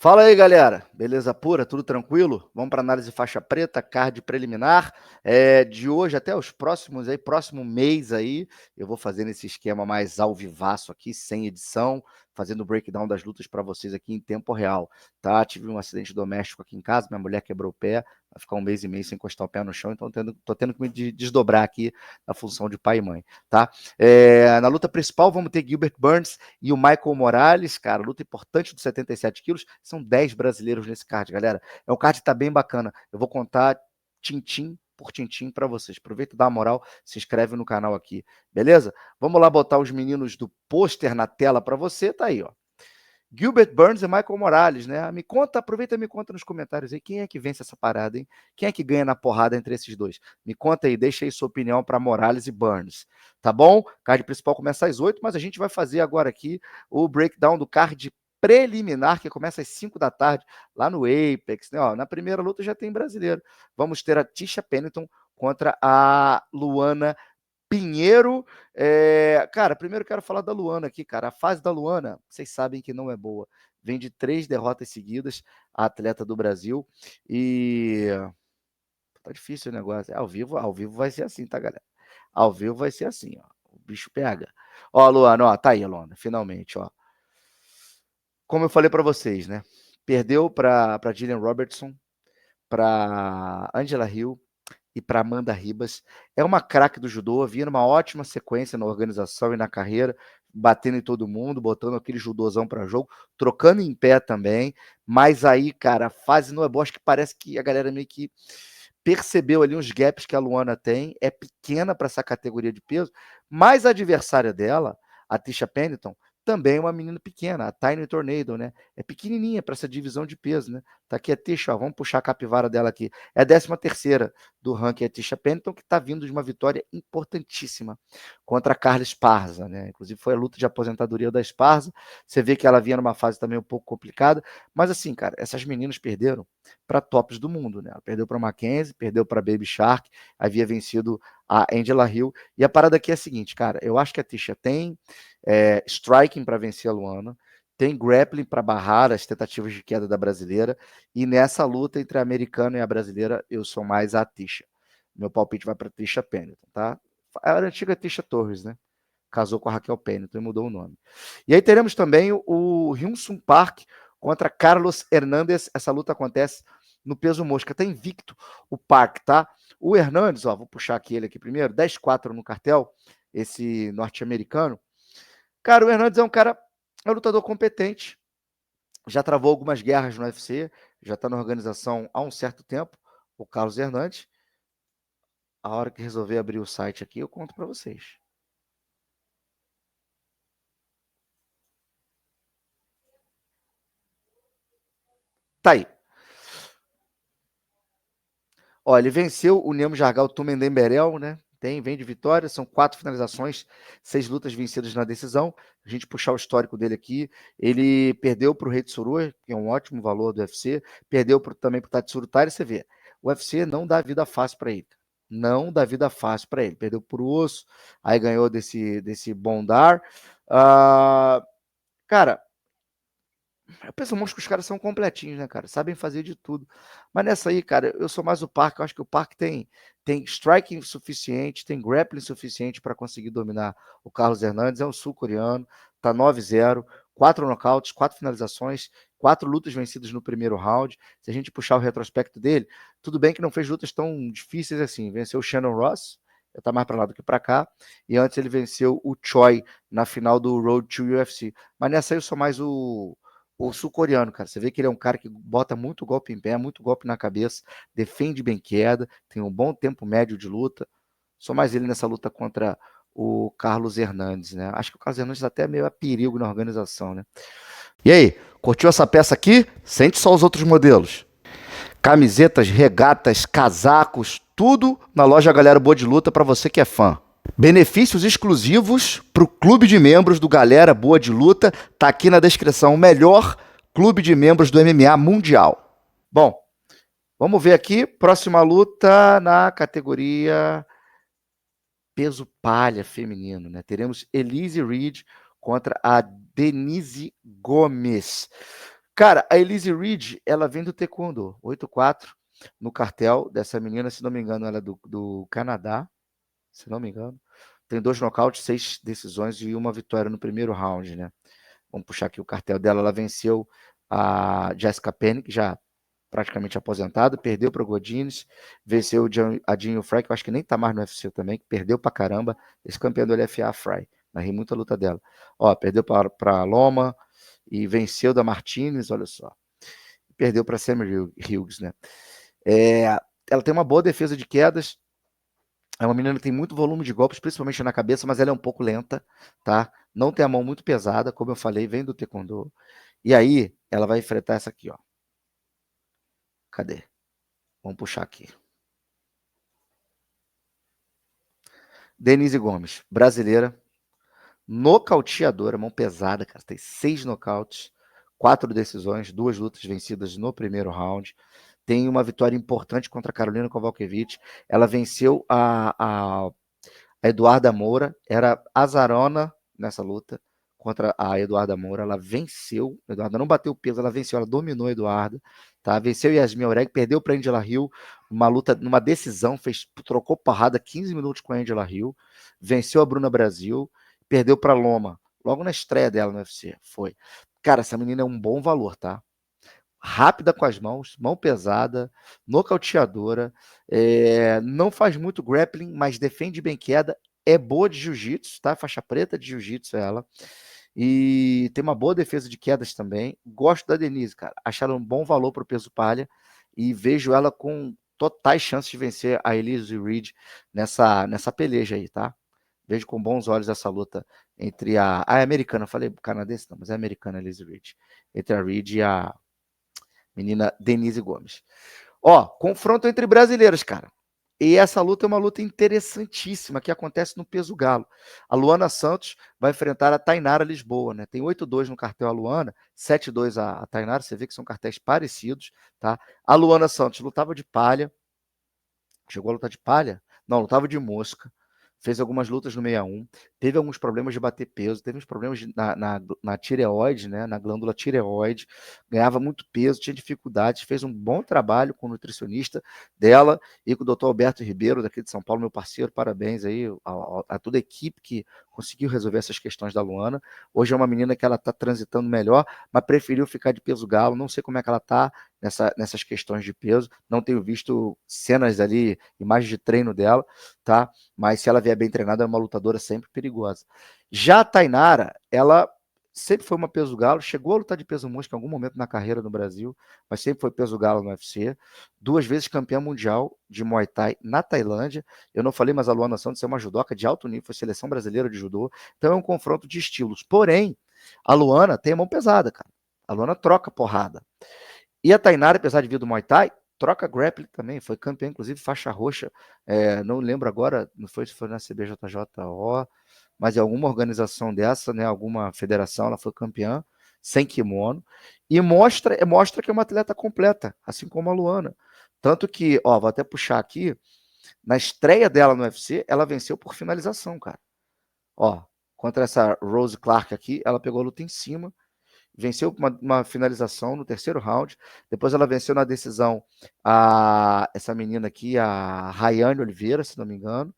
Fala aí, galera. Beleza pura? Tudo tranquilo? Vamos para análise faixa preta, card preliminar. De hoje até os próximos aí, próximo mês aí, eu vou fazendo esse esquema mais ao vivaço aqui, sem edição, fazendo o breakdown das lutas para vocês aqui em tempo real, tá? Tive um acidente doméstico aqui em casa, minha mulher quebrou o pé, vai ficar um mês e meio sem encostar o pé no chão, então tô tendo que me desdobrar aqui na função de pai e mãe, tá? Na luta principal vamos ter Gilbert Burns e o Michael Morales, cara, luta importante dos 77 quilos. São 10 brasileiros nesse card, galera. É um card que tá bem bacana. Eu vou contar tintim por tintim para vocês. Aproveita, dá uma moral, se inscreve no canal aqui, beleza? Vamos lá botar os meninos do pôster na tela para você, tá aí, ó. Gilbert Burns e Michael Morales, né? Me conta, aproveita e me conta nos comentários aí, quem é que vence essa parada, hein? Quem é que ganha na porrada entre esses dois? Me conta aí, deixa aí sua opinião para Morales e Burns, tá bom? Card principal começa às 8, mas a gente vai fazer agora aqui o breakdown do card preliminar, que começa às 5 da tarde, lá no Apex, né? Ó, na primeira luta já tem brasileiro. Vamos ter a Tisha Pennington contra a Luana Pinheiro. Cara, primeiro eu quero falar da Luana aqui, cara. A fase da Luana, vocês sabem que não é boa. Vem de 3 derrotas seguidas, a atleta do Brasil. E tá difícil o negócio. Ao vivo vai ser assim, tá, galera? Ao vivo vai ser assim, ó. O bicho pega. Ó, Luana, ó, tá aí, Luana, finalmente, ó. Como eu falei para vocês, né? Perdeu para Jillian Robertson, para Angela Hill e para Amanda Ribas. É uma craque do judô, vinha numa ótima sequência na organização e na carreira, batendo em todo mundo, botando aquele judôzão para jogo, trocando em pé também. Mas aí, cara, a fase não é boa. Acho que parece que a galera meio que percebeu ali uns gaps que a Luana tem. É pequena para essa categoria de peso, mas a adversária dela, a Tisha Pennington, também é uma menina pequena, a Tiny Tornado, né? É pequenininha para essa divisão de peso, né? Tá aqui a Tisha, ó, vamos puxar a capivara dela aqui. É a 13ª do ranking, a Tisha Pennington, que está vindo de uma vitória importantíssima contra a Carla Esparza, né? Inclusive foi a luta de aposentadoria da Esparza. Você vê que ela vinha numa fase também um pouco complicada, mas assim, cara, essas meninas perderam para tops do mundo, né? Ela perdeu para Mackenzie, perdeu para Baby Shark, havia vencido a Angela Hill. E a parada aqui é a seguinte, cara, eu acho que a Tisha tem striking para vencer a Luana, tem grappling para barrar as tentativas de queda da brasileira, e nessa luta entre a americana e a brasileira, eu sou mais a Tisha. Meu palpite vai para Tisha Pennington, tá? Era a antiga Tisha Torres, né? Casou com a Raquel Pennington e mudou o nome. E aí teremos também o Hyun-Sung Park contra Carlos Hernandes. Essa luta acontece no peso mosca. Tá invicto o Park, tá? O Hernandes, ó, vou puxar aqui ele aqui primeiro, 10-4 no cartel, esse norte-americano. Cara, o Hernandes é um lutador competente, já travou algumas guerras no UFC, já está na organização há um certo tempo, o Carlos Hernandes. A hora que resolver abrir o site aqui, eu conto para vocês. Tá aí. Ó, ele venceu o Nemo Jargal Tumendemberel, né? Vem de vitória, são 4 finalizações, 6 lutas vencidas na decisão. A gente puxar o histórico dele aqui, ele perdeu para o Rei Tsurua, que é um ótimo valor do UFC, perdeu também para o Tatsuro Taira, você vê. O UFC não dá vida fácil para ele. Não dá vida fácil para ele. Perdeu por osso, aí ganhou desse Bondar. Cara, eu penso muito que os caras são completinhos, né, cara? Sabem fazer de tudo. Mas nessa aí, cara, eu sou mais o Park. Eu acho que o Park tem striking suficiente, tem grappling suficiente para conseguir dominar o Carlos Hernandes. É um sul-coreano, tá 9-0, 4 nocautes, 4 finalizações, 4 lutas vencidas no primeiro round. Se a gente puxar o retrospecto dele, tudo bem que não fez lutas tão difíceis assim. Venceu o Shannon Ross, tá mais para lá do que para cá, e antes ele venceu o Choi na final do Road to UFC. Mas nessa aí eu sou mais o sul-coreano, cara. Você vê que ele é um cara que bota muito golpe em pé, muito golpe na cabeça, defende bem queda, tem um bom tempo médio de luta. Sou mais ele nessa luta contra o Carlos Hernandes, né? Acho que o Carlos Hernandes até é meio a perigo na organização, né? E aí, curtiu essa peça aqui? Sente só os outros modelos. Camisetas, regatas, casacos, tudo na loja Galera Boa de Luta para você que é fã. Benefícios exclusivos para o clube de membros do Galera Boa de Luta. Tá aqui na descrição. O melhor clube de membros do MMA mundial. Bom, vamos ver aqui. Próxima luta na categoria peso palha feminino, né? Teremos Elise Reed contra a Denise Gomes. Cara, a Elise Reed, ela vem do taekwondo, 8-4 no cartel dessa menina, se não me engano, ela é do Canadá, se não me engano. Tem 2 nocautes, 6 decisões e uma vitória no primeiro round, né? Vamos puxar aqui o cartel dela. Ela venceu a Jessica Penick, já praticamente aposentada, perdeu para o Godinez, venceu a Jean Fry, que eu acho que nem tá mais no UFC também, que perdeu pra caramba, esse campeão do LFA Fry. Narrei muita luta dela. Ó, perdeu para Loma e venceu da Martinez, olha só. Perdeu para Sam Hughes, né? Ela tem uma boa defesa de quedas, é uma menina que tem muito volume de golpes, principalmente na cabeça, mas ela é um pouco lenta, tá? Não tem a mão muito pesada, como eu falei, vem do taekwondo. E aí, ela vai enfrentar essa aqui, ó. Cadê? Vamos puxar aqui. Denise Gomes, brasileira, nocauteadora, mão pesada, cara. Tem 6 nocautes, 4 decisões, 2 lutas vencidas no primeiro round. Tem uma vitória importante contra a Carolina Kowalkiewicz. Ela venceu a Eduarda Moura, era azarona nessa luta contra a Eduarda Moura, ela venceu, a Eduarda não bateu o peso, ela venceu, ela dominou a Eduarda, tá? Venceu Yasmin Aureg, perdeu para Angela Hill, uma luta, numa decisão, trocou porrada 15 minutos com a Angela Hill, venceu a Bruna Brasil, perdeu para Loma, logo na estreia dela no UFC, foi. Cara, essa menina é um bom valor, tá? Rápida com as mãos, mão pesada, nocauteadora, não faz muito grappling, mas defende bem queda, é boa de jiu-jitsu, tá? Faixa preta de jiu-jitsu ela. E tem uma boa defesa de quedas também. Gosto da Denise, cara. Acharam um bom valor para o peso palha e vejo ela com totais chances de vencer a Elise Reed nessa peleja aí, tá? Vejo com bons olhos essa luta entre a americana, eu falei canadense, não, mas é a americana Elise Reed. Entre a Reed e a menina Denise Gomes. Ó, confronto entre brasileiros, cara. E essa luta é uma luta interessantíssima que acontece no peso galo. A Luana Santos vai enfrentar a Tainara Lisboa, né? Tem 8-2 no cartel a Luana, 7-2 a Tainara, você vê que são cartéis parecidos, tá? A Luana Santos lutava de palha, chegou a lutar de palha? Não, lutava de mosca. Fez algumas lutas no 61, teve alguns problemas de bater peso, teve uns problemas na tireoide, né, na glândula tireoide, ganhava muito peso, tinha dificuldades, fez um bom trabalho com o nutricionista dela e com o Dr. Alberto Ribeiro, daqui de São Paulo, meu parceiro, parabéns aí a toda a equipe que conseguiu resolver essas questões da Luana. Hoje é uma menina que ela está transitando melhor, mas preferiu ficar de peso galo, não sei como é que ela está nessas questões de peso, não tenho visto cenas ali, imagens de treino dela, tá? Mas se ela vier bem treinada, é uma lutadora sempre perigosa. Já a Tainara, ela sempre foi uma peso galo, chegou a lutar de peso mosca em algum momento na carreira no Brasil, mas sempre foi peso galo no UFC, 2 vezes campeã mundial de Muay Thai na Tailândia. Eu não falei, mas a Luana Santos é uma judoca de alto nível, foi seleção brasileira de judô, então é um confronto de estilos. Porém, a Luana tem a mão pesada, cara. A Luana troca porrada. E a Tainara, apesar de vir do Muay Thai, troca grappling também, foi campeã, inclusive faixa roxa, não lembro agora, não foi se foi na CBJJO, mas em alguma organização dessa, né, alguma federação, ela foi campeã, sem kimono, e mostra que é uma atleta completa, assim como a Luana. Tanto que, ó, vou até puxar aqui, na estreia dela no UFC, ela venceu por finalização, cara. Ó, contra essa Rose Clark aqui, ela pegou a luta em cima, venceu uma finalização no terceiro round, depois ela venceu na decisão essa menina aqui, a Rayane Oliveira, se não me engano,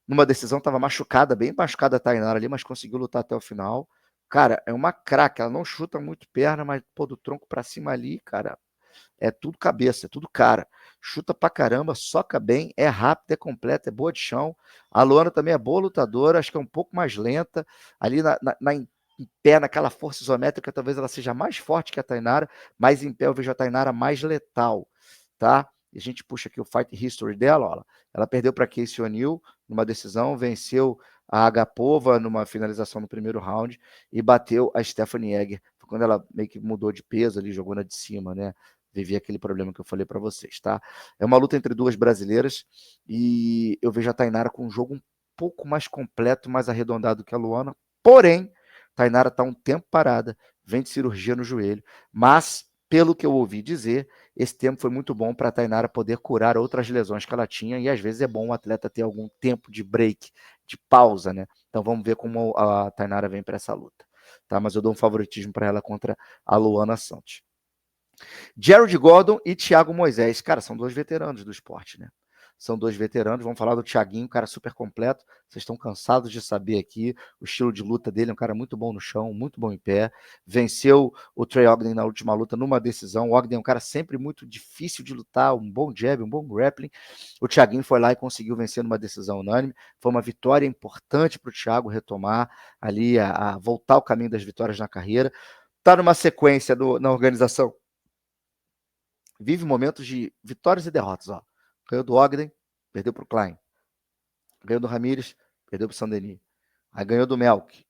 numa decisão, estava machucada, bem machucada a Tainara ali, mas conseguiu lutar até o final. Cara, é uma craque, ela não chuta muito perna, mas pô, do tronco para cima ali, cara, é tudo cabeça, é tudo cara. Chuta pra caramba, soca bem, é rápida, é completa, é boa de chão. A Luana também é boa lutadora, acho que é um pouco mais lenta. Ali em pé, naquela força isométrica, talvez ela seja mais forte que a Tainara, mas em pé eu vejo a Tainara mais letal, tá? E a gente puxa aqui o fight history dela, ó, ela perdeu para Casey O'Neill numa decisão, venceu a Agapova numa finalização no primeiro round e bateu a Stephanie Egger, quando ela meio que mudou de peso ali, jogou na de cima, né? Vivi aquele problema que eu falei para vocês, tá? É uma luta entre duas brasileiras e eu vejo a Tainara com um jogo um pouco mais completo, mais arredondado que a Luana, porém, Tainara está um tempo parada, vem de cirurgia no joelho, mas, pelo que eu ouvi dizer, esse tempo foi muito bom para a Tainara poder curar outras lesões que ela tinha, e às vezes é bom o atleta ter algum tempo de break, de pausa, né? Então vamos ver como a Tainara vem para essa luta. tá? Mas eu dou um favoritismo para ela contra a Luana Santos. Jared Gordon e Thiago Moisés. Cara, são 2 veteranos do esporte, né? São 2 veteranos. Vamos falar do Thiaguinho, cara super completo. Vocês estão cansados de saber aqui o estilo de luta dele. É um cara muito bom no chão, muito bom em pé. Venceu o Trey Ogden na última luta numa decisão. O Ogden é um cara sempre muito difícil de lutar, um bom jab, um bom grappling. O Thiaguinho foi lá e conseguiu vencer numa decisão unânime. Foi uma vitória importante para o Thiago retomar ali, a voltar ao caminho das vitórias na carreira. Tá numa sequência na organização. Vive momentos de vitórias e derrotas. Ó. Ganhou do Ogden, perdeu para o Klein. Ganhou do Ramírez, perdeu para o Saint-Denis. Aí ganhou do Melk.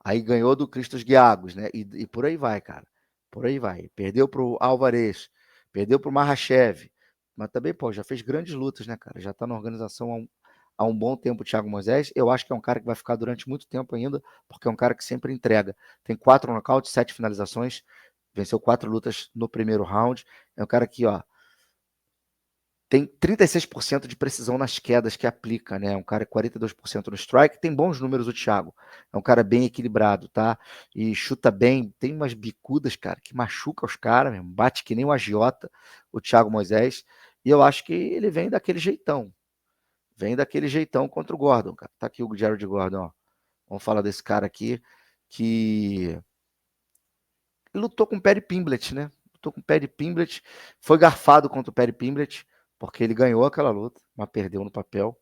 Aí ganhou do Cristos Guiagos, né? E por aí vai, cara. Por aí vai. Perdeu para o Alvarez. Perdeu para o Makhachev. Mas também, pô, já fez grandes lutas, né, cara? Já está na organização há um bom tempo o Thiago Moisés. Eu acho que é um cara que vai ficar durante muito tempo ainda, porque é um cara que sempre entrega. Tem 4 nocautes, 7 finalizações. Venceu 4 lutas no primeiro round. É um cara que, ó, tem 36% de precisão nas quedas que aplica, né? Um cara 42% no strike, tem bons números o Thiago. É um cara bem equilibrado, tá? E chuta bem, tem umas bicudas, cara, que machuca os caras mesmo, bate que nem um agiota, o Thiago Moisés. E eu acho que ele vem daquele jeitão. Vem daquele jeitão contra o Gordon, cara. Tá aqui o Jared Gordon, ó. Vamos falar desse cara aqui que lutou com o Perry Pimblett, né? Lutou com o Perry Pimblett, foi garfado contra o Perry Pimblett, porque ele ganhou aquela luta, mas perdeu no papel.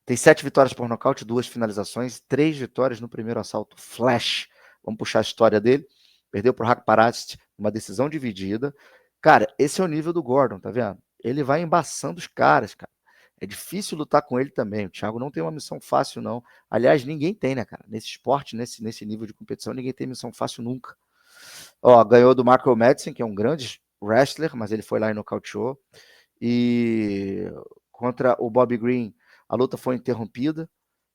Tem 7 vitórias por nocaute, 2 finalizações, 3 vitórias no primeiro assalto flash. Vamos puxar a história dele. Perdeu para o Haqparast, uma decisão dividida. Cara, esse é o nível do Gordon, tá vendo? Ele vai embaçando os caras, cara. É difícil lutar com ele também. O Thiago não tem uma missão fácil, não. Aliás, ninguém tem, né, cara? Nesse esporte, nesse nível de competição, ninguém tem missão fácil nunca. Ó, ganhou do Marco Madsen, que é um grande wrestler, mas ele foi lá e nocauteou. E contra o Bobby Green, a luta foi interrompida,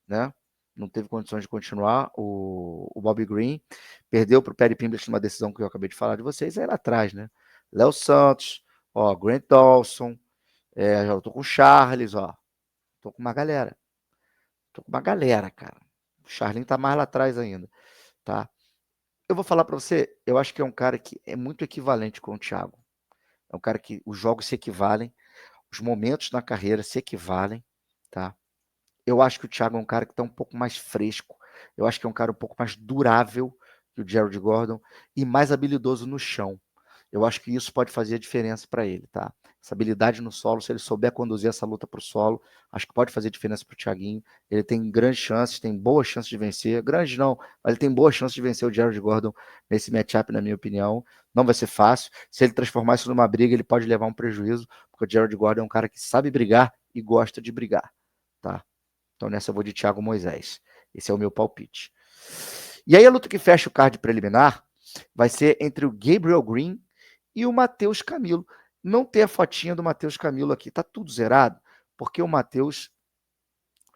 né? Não teve condições de continuar. O Bobby Green perdeu para o Perry Pimblett numa decisão que eu acabei de falar de vocês, aí lá atrás, né? Léo Santos, ó, Grant Dawson, já tô com o Charles, ó. Tô com uma galera. Tô com uma galera, cara. O Charlin tá mais lá atrás ainda, tá? Eu vou falar para você, eu acho que é um cara que é muito equivalente com o Thiago. É um cara que os jogos se equivalem, os momentos na carreira se equivalem, tá? Eu acho que o Thiago é um cara que está um pouco mais fresco. Eu acho que é um cara um pouco mais durável que o Jared Gordon e mais habilidoso no chão. Eu acho que isso pode fazer a diferença para ele, tá? Essa habilidade no solo, se ele souber conduzir essa luta para o solo, acho que pode fazer diferença para o Thiaguinho. Ele tem grandes chances, tem boas chances de vencer. Grandes não, mas ele tem boas chances de vencer o Jared Gordon nesse matchup, na minha opinião. Não vai ser fácil. Se ele transformar isso numa briga, ele pode levar um prejuízo, porque o Jared Gordon é um cara que sabe brigar e gosta de brigar, tá? Então nessa eu vou de Thiago Moisés. Esse é o meu palpite. E aí a luta que fecha o card preliminar vai ser entre o Gabriel Green e o Matheus Camilo. Não tem a fotinha do Matheus Camilo aqui, tá tudo zerado, porque o Matheus,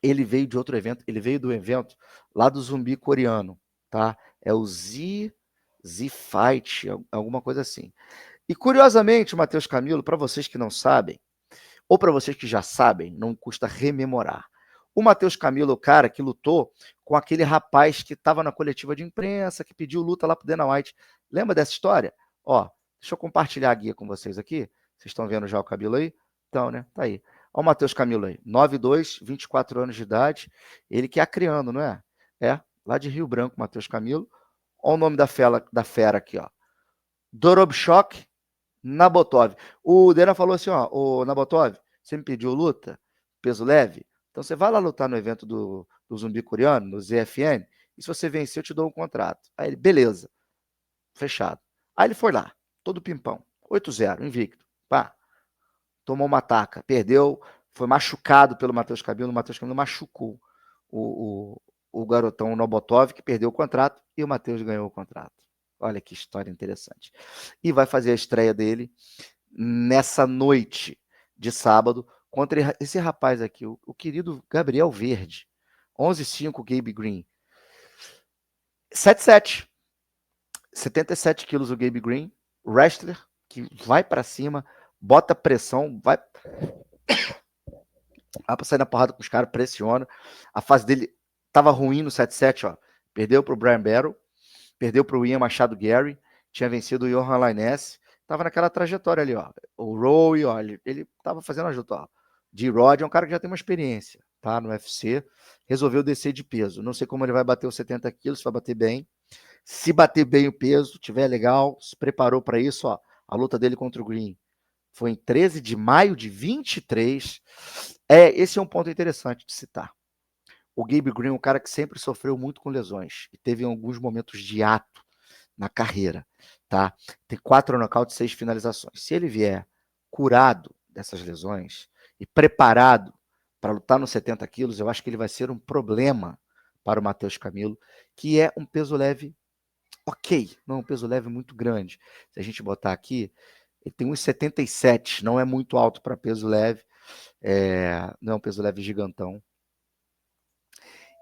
ele veio de outro evento, ele veio do evento lá do zumbi coreano, tá? É o Z Fight, alguma coisa assim. E curiosamente, o Matheus Camilo, para vocês que não sabem, ou para vocês que já sabem, não custa rememorar. O Matheus Camilo, o cara que lutou com aquele rapaz que estava na coletiva de imprensa, que pediu luta lá pro Dana White. Lembra dessa história? Ó, deixa eu compartilhar a guia com vocês aqui. Vocês estão vendo já o Camilo aí? Então, né? Tá aí. Ó o Matheus Camilo aí. 9'2", 24 anos de idade. Ele que é acriano, não é? É, lá de Rio Branco, Matheus Camilo. Ó o nome da fera aqui, ó. Dorobchok Nabotov. O Dana falou assim, ó, o Nabotov, você me pediu luta, peso leve, então você vai lá lutar no evento do zumbi coreano, no ZFN, e se você vencer, eu te dou um contrato. Aí ele, beleza, fechado. Aí ele foi lá, todo pimpão, 8-0, invicto, pá, tomou uma taca, perdeu, foi machucado pelo Matheus Camilo, o Matheus Camilo machucou o garotão Nabotov, que perdeu o contrato, e o Matheus ganhou o contrato. Olha que história interessante. E vai fazer a estreia dele nessa noite de sábado contra esse rapaz aqui, o querido Gabriel Verde. 11-5, Gabe Green. 7-7. 77 quilos o Gabe Green. Wrestler, que vai para cima, bota pressão, vai para sair na porrada com os caras, pressiona. A fase dele tava ruim no 7-7, ó. Perdeu pro Brian Battle. perdeu para o Ian Machado Gary, tinha vencido o Johan Lainesse, estava naquela trajetória ali, ó. O Rowe, ó, ele estava fazendo ajuda, ó. D-Rod é um cara que já tem uma experiência, tá? No UFC, resolveu descer de peso. Não sei como ele vai bater os 70 quilos, se vai bater bem. Se bater bem o peso, tiver legal, se preparou para isso, ó. A luta dele contra o Green foi em 13 de maio de 23. Esse é um ponto interessante de citar. O Gabe Green é um cara que sempre sofreu muito com lesões e teve alguns momentos de ato na carreira, tá? Tem 4 nocautes e 6 finalizações. Se ele vier curado dessas lesões e preparado para lutar nos 70 quilos, eu acho que ele vai ser um problema para o Matheus Camilo, que é um peso leve ok, não é um peso leve muito grande. Se a gente botar aqui, ele tem 1,77, não é muito alto para peso leve, não é um peso leve gigantão.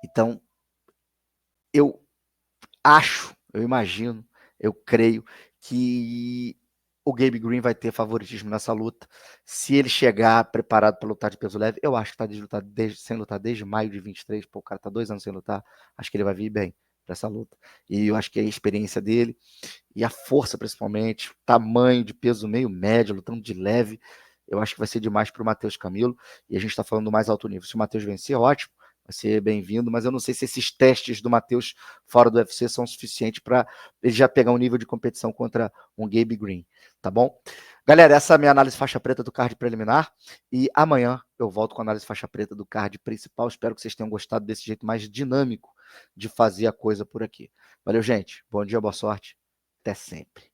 Então, eu acho, eu imagino, eu creio que o Gabe Green vai ter favoritismo nessa luta. Se ele chegar preparado para lutar de peso leve, eu acho que está sem lutar desde maio de 23. Pô, o cara está 2 anos sem lutar, acho que ele vai vir bem para essa luta. E eu acho que a experiência dele e a força, principalmente, o tamanho de peso meio médio, lutando de leve, eu acho que vai ser demais para o Matheus Camilo. E a gente está falando do mais alto nível. Se o Matheus vencer, ótimo, vai ser bem-vindo, mas eu não sei se esses testes do Matheus fora do UFC são suficientes para ele já pegar um nível de competição contra um Gabe Green, tá bom? Galera, essa é a minha análise faixa preta do card preliminar e amanhã eu volto com a análise faixa preta do card principal. Espero que vocês tenham gostado desse jeito mais dinâmico de fazer a coisa por aqui. Valeu, gente. Bom dia, boa sorte. Até sempre.